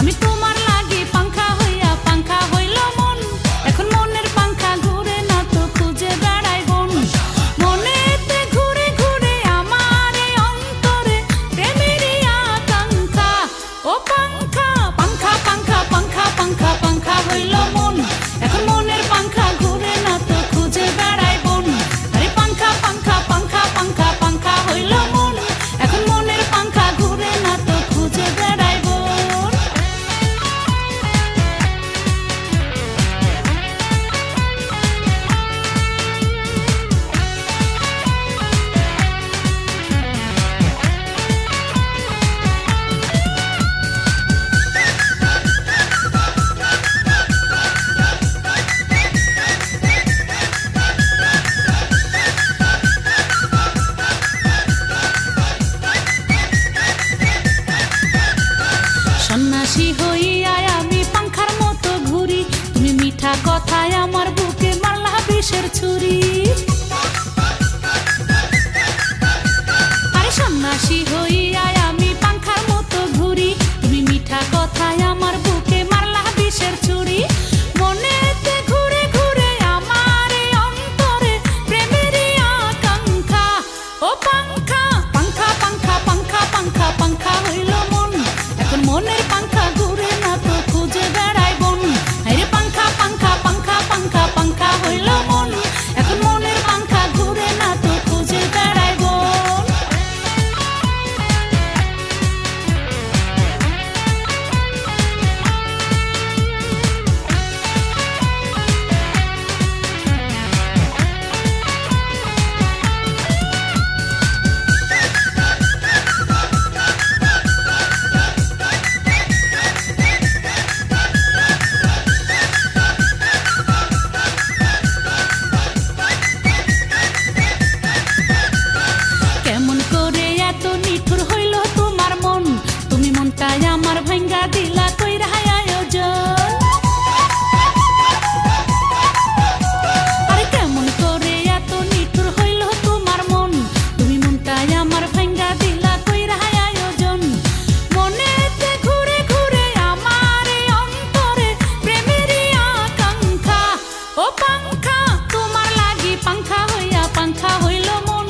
আমি তোমার লাগি পাংখা হইয়া পাংখা হইল মন। এখন মনের পাংখা ঘুরে না তো খুঁজে বেড়াই বন। মনেতে ঘুরে ঘুরে আমার এই অন্তরে প্রেমেরই আকাঙ্ক্ষা। ও পাংখা পাংখা পাংখা পাংখা পাংখা পাংখা হইল মন। এখন মনের পাংখা ঘুরে না তো খুঁজে বেড়াই বন। আরে পাংখা পাংখা পাংখা পাংখা পাংখা হইল মন। এখন মনের পাংখা ঘুরে না তো খুঁজে বেড়াই বন। সন্ন্যাসী হইয়া আমি পাংখার মতো ঘুরি। তুমি মিঠা কথায় আমার বুকে মারলা বিষের ছুরি। আরে সন্ন্যাসী হইয়া আমি পাংখার মতো ঘুরি। তুমি মিঠা কথায় আমার বুকে মারলা বিষের ছুরি। মনেতে ঘুরে ঘুরে আমার এই অন্তরে প্রেমেরই আকাঙ্ক্ষা। ও পাংখা পাংখা পাংখা পাংখা পাংখা পাংখা হইল মন। এখন মনের পাংখা ঘুরে না তো খুঁজে বেড়াই বন। আরে পাংখা পাংখা পাংখা পাংখা পাংখা হইল মন। এখন মনের পাংখা ঘুরে না তো খুঁজে বেড়াই বন। কেমন করে এত নিঠুর হইল তোমার মন। তুমি মনটাই আমার ভাঙ্গা দিলা কইরা আয়োজন। আরে কেমন করে এত নিঠুর হইল তোমার মন। তুমি মনটাই আমার ভাঙ্গা দিলা কইরা আয়োজন। মনেতে ঘুরে ঘুরে আমার এই অন্তরে প্রেমেরই আকাঙ্ক্ষা। ও পাংখা তোমার লাগি পাংখা হইয়া পাংখা হইল মন।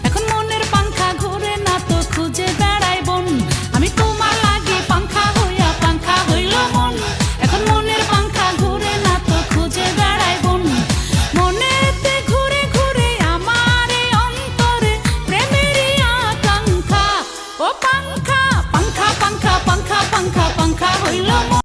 এখন মনের পাংখা ঘুরে না তো খুঁজে বেড়াই বন। আমি তোমার লাগি পাংখা হইয়া পাংখা হইল মন। এখন মনের পাংখা ঘুরে না তো খুঁজে বেড়াই বন। মনেতে ঘুরে ঘুরে আমার এই অন্তরে প্রেমেরই আকাঙ্ক্ষা। ও পাংখা পাংখা পাংখা পাংখা পাংখা পাংখা হইল মন।